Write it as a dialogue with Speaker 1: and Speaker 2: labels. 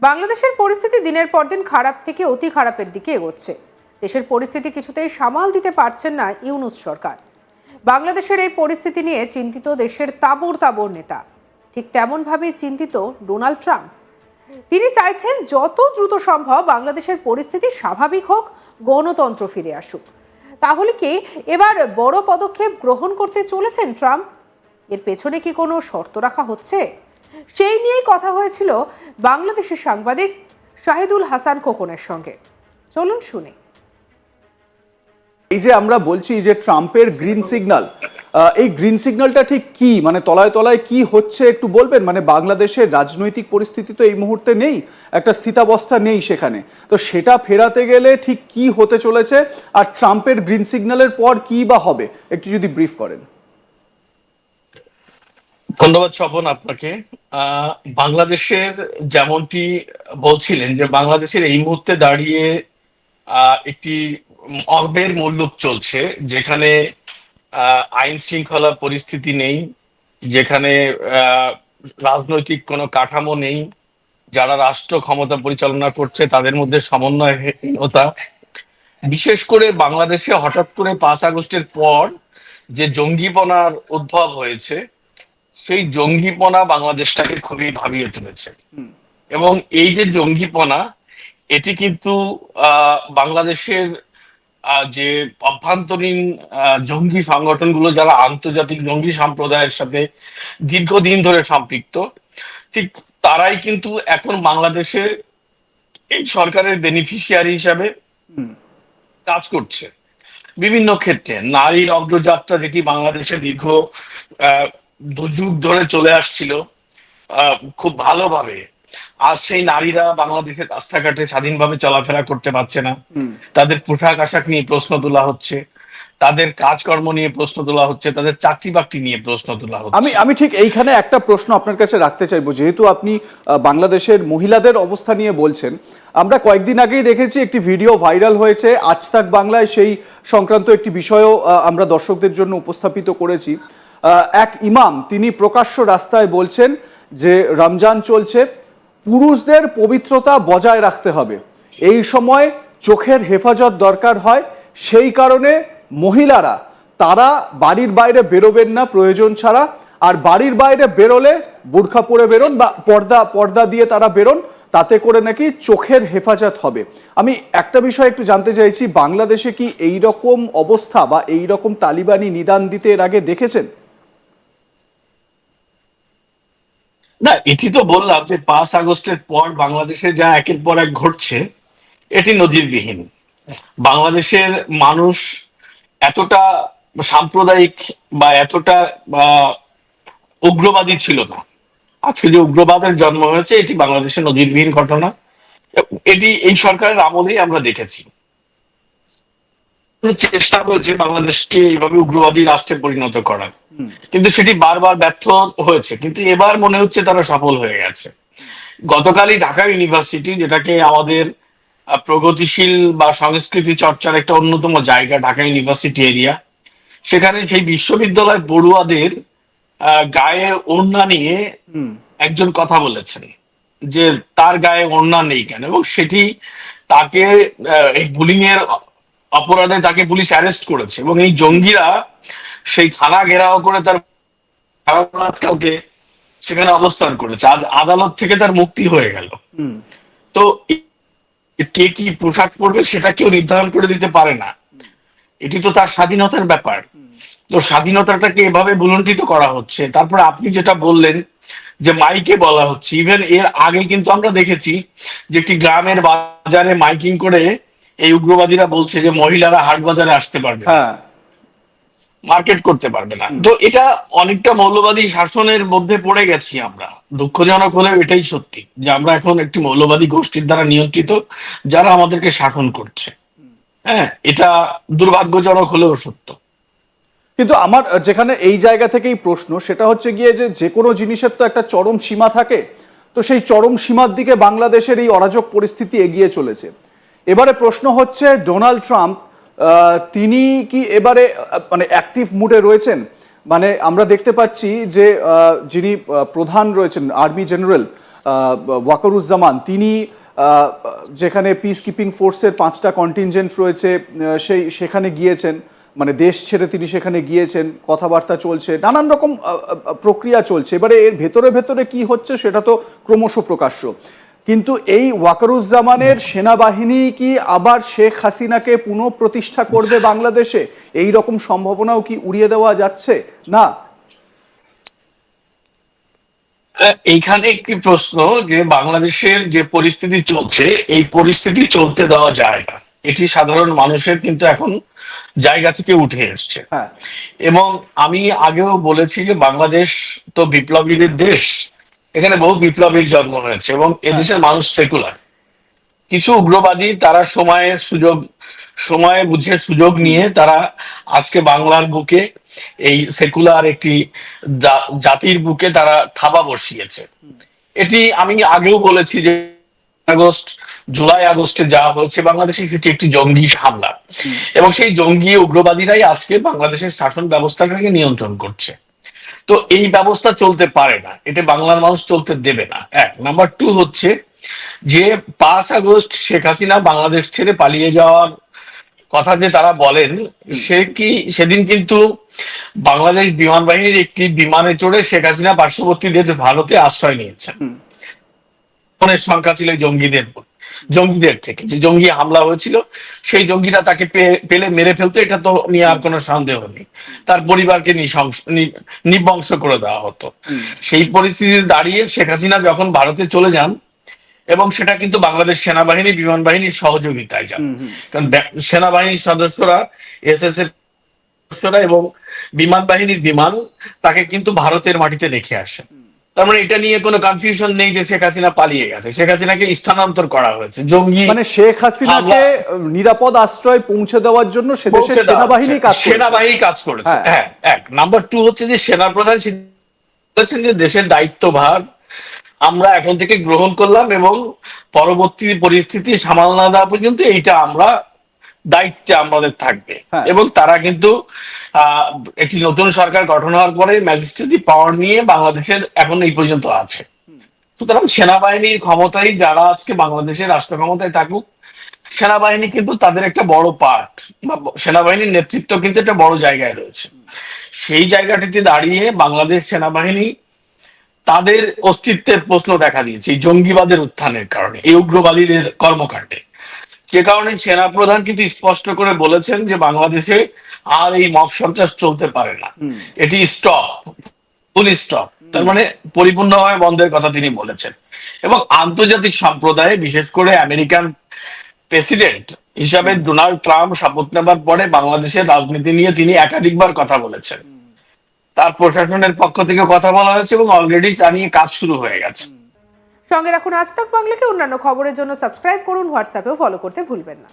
Speaker 1: বাংলাদেশের পরিস্থিতি দিনের পর দিন খারাপ থেকে অতি খারাপের দিকে এগোচ্ছে। দেশের পরিস্থিতি কিছুতেই সামাল দিতে পারছেন না ইউনূস সরকার। বাংলাদেশের এই পরিস্থিতি নিয়ে চিন্তিত দেশের তাবড় তাবড় নেতা। ঠিক তেমনভাবেই চিন্তিত ডোনাল্ড ট্রাম্প। তিনি চাইছেন যত দ্রুত সম্ভব বাংলাদেশের পরিস্থিতি স্বাভাবিক হোক, গণতন্ত্র ফিরে আসুক। তাহলে কি এবার বড় পদক্ষেপ গ্রহণ করতে চলেছেন ট্রাম্প? এর পেছনে কি কোনো শর্ত রাখা হচ্ছে? সেই নিয়েই কথা হয়েছিল বাংলাদেশের সাংবাদিক শাহিদুল হাসান খোকনের সঙ্গে। চলুন শুনি।
Speaker 2: এই যে আমরা বলছি যে ট্রাম্পের গ্রিন সিগন্যাল, এই গ্রিন সিগন্যালটা ঠিক কি, মানে তলায় তলায় কি হচ্ছে একটু বলবেন? মানে বাংলাদেশের রাজনৈতিক পরিস্থিতি তো এই মুহূর্তে নেই, একটা স্থিতাবস্থা নেই সেখানে, তো সেটা ফেরাতে গেলে ঠিক কি হতে চলেছে, আর ট্রাম্পের গ্রিন সিগন্যালের পর কি বা হবে, একটু যদি ব্রিফ করেন।
Speaker 3: ধন্যবাদ স্বপন আপনাকে। বাংলাদেশের যেমনটি বলছিলেন যে বাংলাদেশের এই মুহূর্তে দাঁড়িয়ে একটি অর্বের মুল্লুক চলছে, যেখানে আইন শৃঙ্খলা পরিস্থিতি নেই, যেখানে রাজনৈতিক কোনো কাঠামো নেই, যারা রাষ্ট্র ক্ষমতা পরিচালনা করছে তাদের মধ্যে সমন্বয়হীনতা। বিশেষ করে বাংলাদেশে হঠাৎ করে 5 আগস্টের পর যে জঙ্গিপনার উদ্ভব হয়েছে, সেই জঙ্গিপনা বাংলাদেশটাকে খুবই ভাবিয়ে তুলেছে। এবং এই যে জঙ্গিপনা, এটি কিন্তু বাংলাদেশের যে অভ্যন্তরীণ জঙ্গি সংগঠনগুলো, যারা আন্তর্জাতিক জঙ্গি সম্প্রদায়ের সাথে দীর্ঘদিন ধরে সম্পৃক্ত, ঠিক তারাই কিন্তু এখন বাংলাদেশে এই সরকারের বেনিফিশিয়ারি হিসাবে কাজ করছে। বিভিন্ন ক্ষেত্রে নারীর অগ্রযাত্রা, যেটি বাংলাদেশে দীর্ঘ 2 যুগ ধরে চলে আসছিল খুব ভালোভাবে, আর সেই নারীরা বাংলাদেশের রাস্তাঘাটে স্বাধীনভাবে চলাফেরা করতে পারছে না। তাদের পোশাক আশাক নিয়ে প্রশ্ন তোলা হচ্ছে, তাদের কাজকর্ম নিয়ে প্রশ্ন তোলা হচ্ছে, তাদের চাকরি বাকরি নিয়ে প্রশ্ন তোলা হচ্ছে।
Speaker 2: আমি ঠিক এইখানে একটা প্রশ্ন আপনার কাছে রাখতে চাইবো, যেহেতু আপনি বাংলাদেশের মহিলাদের অবস্থা নিয়ে বলছেন। আমরা কয়েকদিন আগেই দেখেছি একটি ভিডিও ভাইরাল হয়েছে আজ তাক বাংলায়, সেই সংক্রান্ত একটি বিষয়ও আমরা দর্শকদের জন্য উপস্থাপিত করেছি। এক ইমাম তিনি প্রকাশ্য রাস্তায় বলছেন যে রমজান চলছে, পুরুষদের পবিত্রতা বজায় রাখতে হবে, এই সময় চোখের হেফাজত দরকার হয়, সেই কারণে মহিলারা তারা বাড়ির বাইরে বেরোবেন না প্রয়োজন ছাড়া, আর বাড়ির বাইরে বেরোলে বুরখা পরে বেরোন বা পর্দা দিয়ে তারা বেরোন, তাতে করে নাকি চোখের হেফাজত হবে। আমি একটা বিষয় একটু জানতে চাইছি, বাংলাদেশে কি এই রকম অবস্থা বা এই রকম তালিবানি নিদান দিতে এর আগে দেখেছেন?
Speaker 3: না, এটি তো বললাম যে 5 আগস্টের পর বাংলাদেশে যা একের পর এক ঘটছে, এটি নজিরবিহীন। বাংলাদেশের মানুষ এতটা সাম্প্রদায়িক বা এতটা উগ্রবাদী ছিল না। আজকে যে উগ্রবাদের জন্ম হয়েছে, এটি বাংলাদেশের নজিরবিহীন ঘটনা। এটি এই সরকারের আমলেই আমরা দেখেছি। চেষ্টা করেছে বাংলাদেশকে এইভাবে উগ্রবাদী রাষ্ট্রে পরিণত করার, কিন্তু সেটি বারবার ব্যর্থ হয়েছে। কিন্তু এবার মনে হচ্ছে তারা সফল হয়ে গেছে। গতকালই ঢাকা ইউনিভার্সিটি, যেটাকে আমাদের প্রগতিশীল বা সংস্কৃতি চর্চার একটা অন্যতম জায়গা, ঢাকা ইউনিভার্সিটি এরিয়া, সেখানে সেই বিশ্ববিদ্যালয় পড়ুয়াদের গায়ে ওড়না নিয়ে একজন কথা বলেছেন যে তার গায়ে ওড়না নেই কেন, এবং সেটি তাকে এই বুলিং এর অপরাধে তাকে পুলিশ অ্যারেস্ট করেছে, এবং এই জঙ্গিরা সেই থানা ঘেরাও করে তার কাউকে সেখানে অবস্থান করেছে। আজ আদালত থেকে তার মুক্তি হয়ে গেল। তো কে কি পোশাক পরবে সেটা কেউ নির্ধারণ করে দিতে পারে না, এটি তো তার স্বাধীনতার ব্যাপার। তো স্বাধীনতাটাকে এভাবে ভুলুণ্ঠিত করা হচ্ছে। তারপরে আপনি যেটা বললেন যে মাইকে বলা হচ্ছে, ইভেন এর আগে কিন্তু আমরা দেখেছি যে একটি গ্রামের বাজারে মাইকিং করে এই উগ্রবাদীরা বলছে যে মহিলারা হাট বাজারে আসতে পারবে না, মার্কেট করতে পারবে না। তো এটা অনেকটা মৌলবাদী শাসনের মধ্যে পড়ে গেছি আমরা। দুঃখজনক হলেও এটাই সত্যি যে আমরা এখন একটি মৌলবাদী গোষ্ঠীর দ্বারা নিয়ন্ত্রিত, যারা আমাদেরকে শাসন করছে। হ্যাঁ, এটা দুর্ভাগ্যজনক হলেও সত্য।
Speaker 2: কিন্তু আমার যেখানে এই জায়গা থেকেই প্রশ্ন, সেটা হচ্ছে গিয়ে যে কোনো জিনিসের তো একটা চরম সীমা থাকে, তো সেই চরম সীমার দিকে বাংলাদেশের এই অরাজক পরিস্থিতি এগিয়ে চলেছে। এবারে প্রশ্ন হচ্ছে, ডোনাল্ড ট্রাম্প তিনি কি এবারে মানে অ্যাক্টিভ মুডে রয়েছেন? মানে আমরা দেখতে পাচ্ছি যে যিনি প্রধান রয়েছেন, আর্মি জেনারেল ওয়াকারুজ্জামান তিনি যেখানে পিস কিপিং ফোর্সের 5টা কন্টিনজেন্ট রয়েছে সেখানে গিয়েছেন, মানে দেশ ছেড়ে তিনি সেখানে গিয়েছেন, কথাবার্তা চলছে, নানান রকম প্রক্রিয়া চলছে। এবারে এর ভেতরে ভেতরে কি হচ্ছে সেটা তো ক্রমশ প্রকাশ্য। কিন্তু এই ওয়াকারুজ্জামানের সেনাবাহিনী কি আবার শেখ হাসিনাকে পুনঃপ্রতিষ্ঠা করবে বাংলাদেশে? এই রকম সম্ভাবনাও কি উড়িয়ে দেওয়া যাচ্ছে না?
Speaker 3: এইখানে একটি প্রশ্ন, যে বাংলাদেশের যে পরিস্থিতি চলছে, এই পরিস্থিতি চলতে দেওয়া যায় না। এটি সাধারণ মানুষের কিন্তু এখন জায়গা থেকে উঠে এসছে।
Speaker 2: হ্যাঁ,
Speaker 3: এবং আমি আগেও বলেছি যে বাংলাদেশ তো বিপ্লবীদের দেশ, এখানে বহু বিপ্লবীর জন্ম হয়েছে এবং এদেশের মানুষ সেকুলার। কিছু উগ্রবাদী তারা সময় বুঝে সুযোগ নিয়ে তারা আজকে বাংলার বুকে এই সেকুলার একটি জাতির বুকে তারা থাবা বসিয়েছে। এটি আমি আগেও বলেছি যে জুলাই আগস্টে যা হয়েছে বাংলাদেশে, সেটি একটি জঙ্গি হামলা এবং সেই জঙ্গি উগ্রবাদীরাই আজকে বাংলাদেশের শাসন ব্যবস্থাটাকে নিয়ন্ত্রণ করছে। তো এই ব্যবস্থা চলতে পারে না, এটা বাংলার মানুষ চলতে দেবে না। এক নাম্বার 2 হচ্ছে যে 5 আগস্ট শেখ হাসিনা বাংলাদেশ ছেড়ে পালিয়ে যাওয়ার কথা যে তারা বলেন, সেদিন কিন্তু বাংলাদেশ বিমান বাহিনীর একটি বিমানে চড়ে শেখ হাসিনা পার্শ্ববর্তী দেশ ভারতে আশ্রয় নিয়েছেন। অনেক সংখ্যা ছিল জঙ্গিদের থেকে, যে জঙ্গি হামলা হয়েছিল সেই জঙ্গিরা তাকে পেলে মেরে ফেলতো, এটা তো নিয়ে আর কোনো সন্দেহ নেই। তার পরিবারকে নিবংশ করে দেওয়া হতো। সেই পরিস্থিতিতে দাঁড়িয়ে শেখ হাসিনা যখন ভারতে চলে যান, এবং সেটা কিন্তু বাংলাদেশ সেনাবাহিনী বিমান বাহিনীর সহযোগিতায় যান, কারণ সেনাবাহিনীর সদস্যরা, এসএসএফ সদস্যরা এবং বিমান বাহিনীর বিমান তাকে কিন্তু ভারতের মাটিতে রেখে আসেন। তার মানে এটা নিয়ে কোনো কনফিউশন নেই যে শেখ হাসিনা পালিয়ে গেছে। শেখ হাসিনাকে স্থানান্তর করা হয়েছে। জঙ্গি
Speaker 2: মানে শেখ হাসিনাকে নিরাপদ আশ্রয় পৌঁছে দেওয়ার জন্য সেদেশের সেনাবাহিনী
Speaker 3: কাজ করেছে। হ্যাঁ, এক নাম্বার 2 হচ্ছে যে সেনাপ্রধান বলেছেন যে দেশের দায়িত্বভার আমরা এখন থেকে গ্রহণ করলাম এবং পরবর্তী পরিস্থিতি সামাল না দেওয়া পর্যন্ত এইটা আমরা দায়িত্বে আমাদের থাকবে। এবং তারা কিন্তু একটি নতুন সরকার গঠন হওয়ার পরে ম্যাজিস্ট্রেটি পাওয়ার নিয়ে বাংলাদেশের এখন এই পর্যন্ত আছে। সুতরাং সেনাবাহিনীর ক্ষমতায় যারা আজকে বাংলাদেশের রাষ্ট্র ক্ষমতায় থাকুক, সেনাবাহিনী কিন্তু তাদের একটা বড় পার্ট, বা সেনাবাহিনীর নেতৃত্ব কিন্তু একটা বড় জায়গায় রয়েছে। সেই জায়গাটিতে দাঁড়িয়ে বাংলাদেশ সেনাবাহিনী তাদের অস্তিত্বের প্রশ্ন দেখা দিয়েছে এই জঙ্গিবাদের উত্থানের কারণে, এই উগ্রবাদীদের কর্মকাণ্ডে। যে কারণে সেনাপ্রধান কিন্তু স্পষ্ট করে বলেছেন যে বাংলাদেশে আর এই মব সন্ত্রাস চলতে পারে না, এটি ফুল স্টপ, তার মানে পরিপূর্ণভাবে বন্ধের কথা তিনি বলেছেন। এবং আন্তর্জাতিক সম্প্রদায়ে, বিশেষ করে আমেরিকান প্রেসিডেন্ট হিসাবে ডোনাল্ড ট্রাম্প শপথ নেবার পরে বাংলাদেশের রাজনীতি নিয়ে তিনি একাধিকবার কথা বলেছেন। তার প্রশাসনের পক্ষ থেকে কথা বলা হয়েছে এবং অলরেডি তা নিয়ে কাজ শুরু হয়ে গেছে।
Speaker 1: সঙ্গে রাখুন আজ তাক বাংলাকে। অন্যান্য খবরের জন্য সাবস্ক্রাইব করুন, হোয়াটসঅ্যাপেও ফলো করতে ভুলবেন না।